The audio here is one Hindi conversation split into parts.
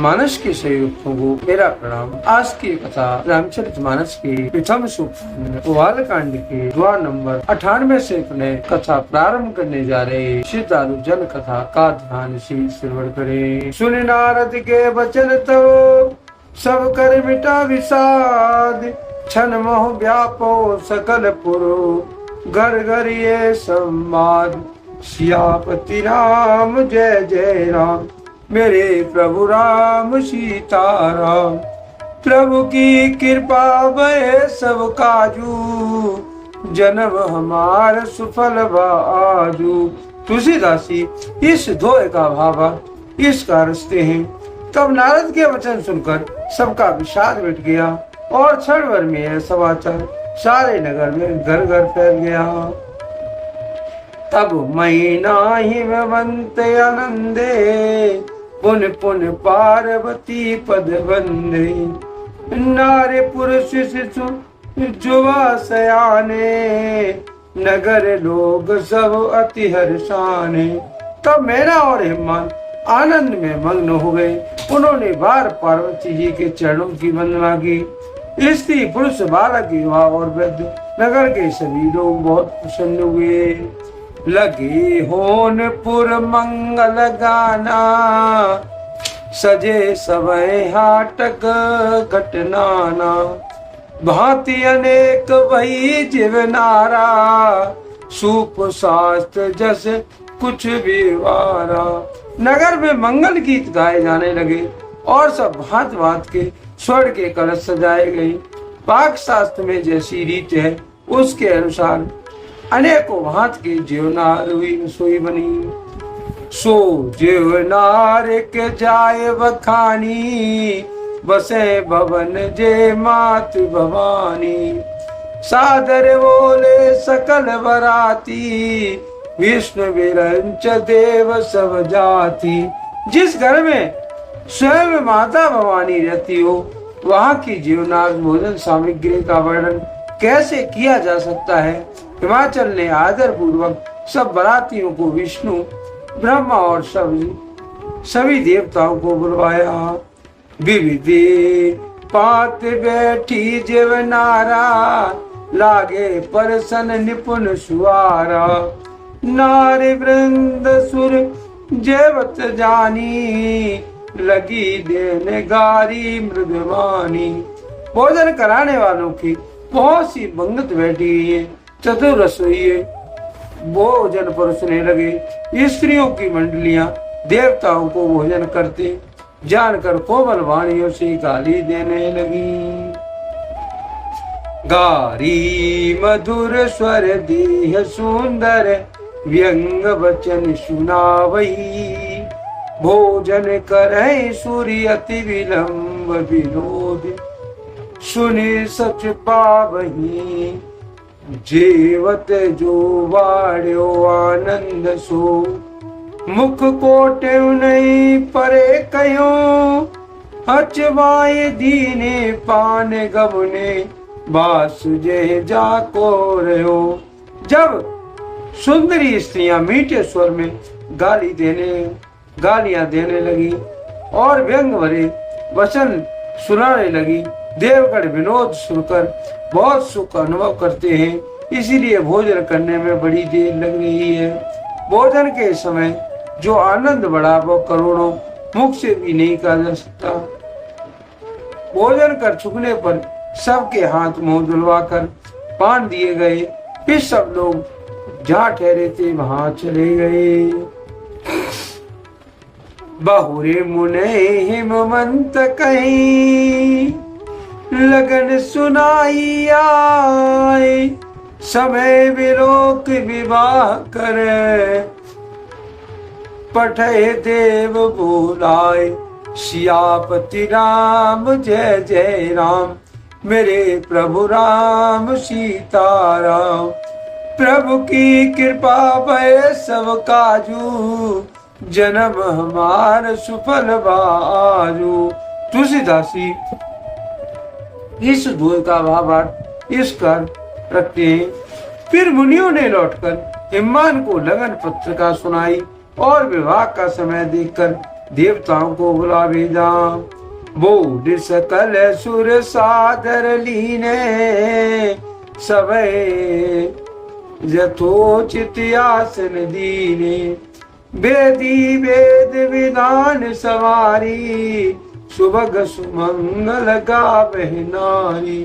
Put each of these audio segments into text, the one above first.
मानस के सहयोगियों को मेरा प्रणाम। आज की कथा रामचरितमानस के प्रथम सूक्त बालकांड के द्वार नंबर 98 से अपने कथा प्रारंभ करने जा रहे श्रद्धालु जन कथा का ध्यान से श्रवण करें। सुन नारद के वचन तो सब कर मिटा विषाद, क्षण मोह व्यापो सकल पुरु घर घर ये संवाद। सियापति राम जय जय राम, मेरे प्रभु राम सीताराम। प्रभु की कृपा भय सब काजू, जन्म हमार सुफल आजू। तुलसीदासी इस दोहे का भावा इसका रचते हैं। तब नारद के वचन सुनकर सबका विषाद मिट गया और क्षण भर में यह समाचार सारे नगर में घर घर फैल गया। तब महीना हिमवंत आनंदे, पुन पुन पार्वती पद बंदे। नारे पुरुष शिशु जुवा सयाने, नगर लोग सब अति हर्षाने। तब मैना और हिमान आनंद में मग्न हो गए। उन्होंने बार पार्वती जी के चरणों की वंदना की। स्त्री पुरुष बालक युवा और वृद्ध नगर के सभी लोग बहुत प्रसन्न हुए। लगे होनपुर मंगल गाना, सजे सवै हाटक घटनाना। भांति अनेक वही जीवनारा, सूप शास्त्र जस कुछ विवारा। नगर में मंगल गीत गाए जाने लगे और सब भांत भांत के स्वर्ण के कलश सजाए गए। पाक शास्त्र में जैसी रीत है उसके अनुसार अनेकों भांत की जीवनार हुई रसोई बनी। सो जीवनार के जाय बखानी, बसे भवन जे मात भवानी। सादर बोले सकल बराती, विष्णु विरंच देव सब जाति। जिस घर में स्वयं माता भवानी रहती हो, वहाँ की जीवनार्थ भोजन सामग्री का वर्णन कैसे किया जा सकता है। हिमाचल ने आदर पूर्वक सब बरातियों को विष्णु ब्रह्मा और सभी देवताओं को बुलवाया। विविधि पात बैठी जीवनारा, लागे परसन निपुण सुआरा। नारी वृंद सुर जेवत जानी, लगी देने गारी मृदवानी। भोजन कराने वालों की बहुत सी पंगत बैठी है। चतुर रसोइये भोजन परोसने लगे। स्त्रियों की मंडलियां देवताओं को भोजन करते जानकर कोमल वाणियों से गाली देने लगी। गारी मधुर स्वर देह सुंदर, व्यंग वचन सुनावई। भोजन करे सूर्य अति विलंब विरोध, सुने सच पावही। जेवत जो वाड्यो आनंद सो, मुख कोटे नहीं परे कयो। हचवाए दीने पान गवने, बासुजे जाको रहो। जब सुंदरी स्त्रियां मीठे स्वर में गालियां देने लगी और व्यंग भरे वचन सुनाने लगी, देवगण विनोद सुनकर बहुत सुख अनुभव करते हैं। इसीलिए भोजन करने में बड़ी देर लग रही है। भोजन के समय जो आनंद बढ़ा वो करोड़ों मुख से भी नहीं कहा जा सकता। भोजन कर चुकने पर सबके हाथ मुंह धुलवाकर पान दिए गए। फिर सब लोग जहाँ ठहरे थे वहां चले गए। बहुरे मुने हिमवंत कहीं, लगन सुनाई आए। समय विलोक विवाह करे, पठे देव बोलाए। सियापति राम जय जय राम, मेरे प्रभु राम सीताराम। प्रभु की कृपा भय सब काजू, जन्म हमार सुफल आजू। तुलसीदासी इस दोहे का भावार्थ इस कर रखते हैं। फिर मुनियों ने लौटकर हिमान को लगन पत्रिका सुनाई और विवाह का समय देखकर देवताओं को बुला भेजा। बोध सकल सुर सादर लीने, सबे यथोचित आसन दीने। वेदी वेद विधान सवारी, सुभग सुमंगल गावह नारी।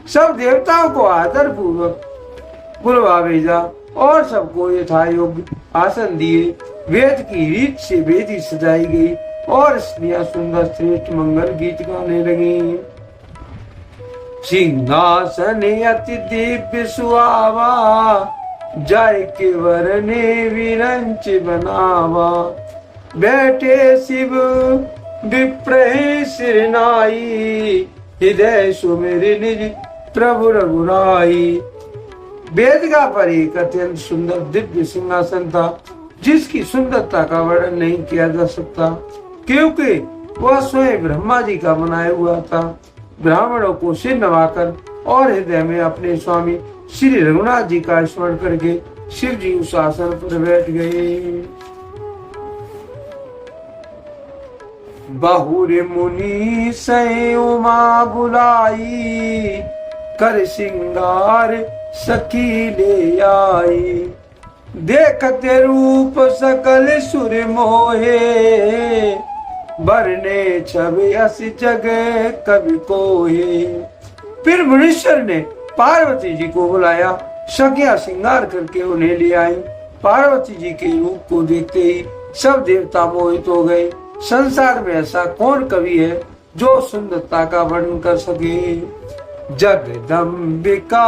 सब देवताओं को आदर पूर्वक बुलवा भेजा और सबको यथा योग्य आसन दिए। वेद की रीत से वेदी सजाई गई और स्त्रियां सुंदर श्रेष्ठ मंगल गीत गाने लगी। सिंहासन अति दिव्य सुहावा, जाय के वर ने विरंच बनावा। बैठे शिव विप्र सिरनाई, हृदय सुमेर निज प्रभु रघुराई। वेदिका पर एक अत्यंत सुंदर दिव्य सिंहासन था, जिसकी सुंदरता का वर्णन नहीं किया जा सकता, क्योंकि वह स्वयं ब्रह्मा जी का बनाया हुआ था। ब्राह्मणों को सिर नवाकर और हृदय में अपने स्वामी श्री रघुनाथ जी का स्मरण करके शिव जी उस आसन पर बैठ गए। बहुर मुनि सै उमा बुलाई, कर सिंगार सखी ले आई। देखते रूप सकल सुर मोहे, बरने छवि अस जगह कवि कोहे। फिर मुनीश्वर ने पार्वती जी को बुलाया, सखियां श्रृंगार करके उन्हें ले आई। पार्वती जी के रूप को देखते ही सब देवता मोहित हो गए। संसार में ऐसा कौन कवि है जो सुंदरता का वर्णन कर सके। जगदम्बिका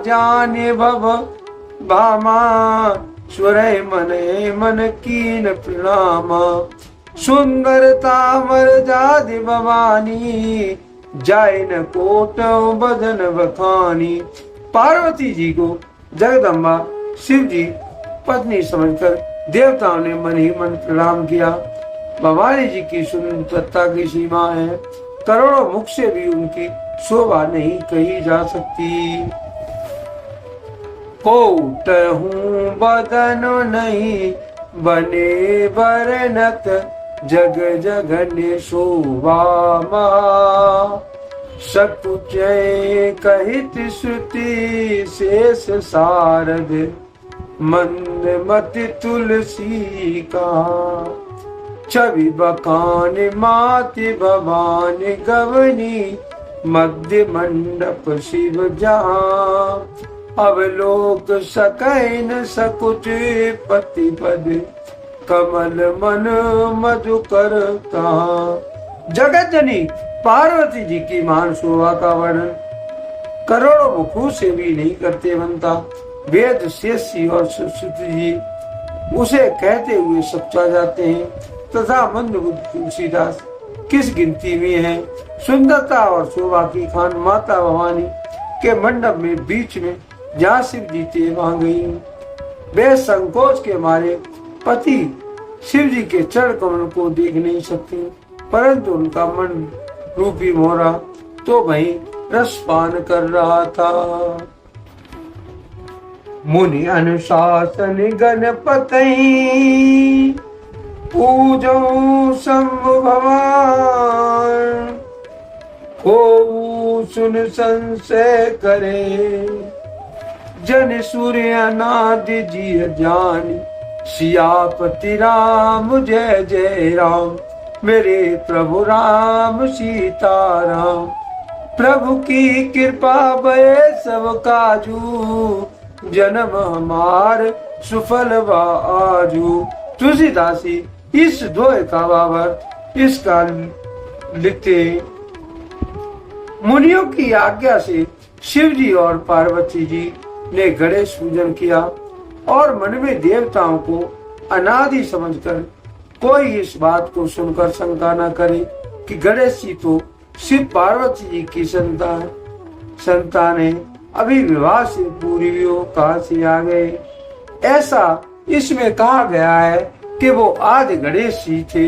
जाने भव भामा, स्वरय मने मन कीन प्रणामा। सुंदरता मर जादि भवानी, जाय न कोट बदन बखानी। पार्वती जी को जगदम्बा शिव जी पत्नी समझकर देवताओं ने मन ही मन प्रणाम किया। भवानी जी की सुंदरता की सीमा है, करोड़ों मुख से भी उनकी शोभा नहीं कही जा सकती। कोट हूँ बदन नहीं बने बरनत, जग जगन शोभा महा। सकुचय कहित श्रुति शेष सारद, मंद मति तुलसी का। छवि बखान माति भवानी गवनी, मध्य मंडप शिव जहाँ। अवलोक सकैन सकुच पति पद, कमल मन मधुकर कहाँ। जगत जननी पार्वती जी की मान शोभा का वर्णन करोड़ों मुखों से भी नहीं करते बनता। वेद शेषी और सरस्वती जी उसे कहते हुए सच्चा जाते हैं, तथा मंदबुद्ध तुलसीदास किस गिनती में है। सुंदरता और शोभा की खान माता भवानी के मंडप में बीच में जहाँ शिव जी थे वहां गई। वे संकोच के मारे पति शिव जी के चरण कमल को देख नहीं सकती, परंतु उनका मन रूपी मोरा तो वहीं रसपान कर रहा था। मुनि अनुशासन गणपति, पूजो शंभु भगवान। को सुन संशय करे, जन सूर्य अनादि जी जान। सियापति राम जय जय राम, मेरे प्रभु राम सीताराम। प्रभु की कृपा भय सब काजू, जन्म हमार सुफल आजू। तुलसीदासी इस दोहे का भावार्थ इसका लिखते, मुनियों की आज्ञा से शिव जी और पार्वती जी ने गणेश पूजन किया और मन में देवताओं को अनादि समझकर कोई इस बात को सुनकर शंका न करे कि गणेश जी तो शिव पार्वती जी की संतान है, अभी विवाह से पूर्व कहां से आ गए। ऐसा इसमें कहा गया है कि वो आदि गणेश जी थे।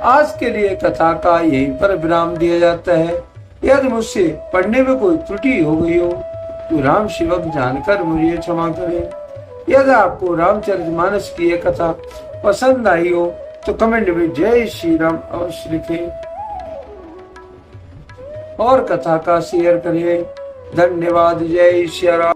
आज के लिए कथा का यहीं पर विराम दिया जाता है। यदि मुझसे पढ़ने में कोई त्रुटि हो गई हो तो राम शिवक जानकर मुझे क्षमा करें। यदि आपको रामचरितमानस की यह कथा पसंद आई हो तो कमेंट में जय श्री राम अवश्य लिखें और कथा का शेयर करिए। धन्यवाद। जय श्री राम।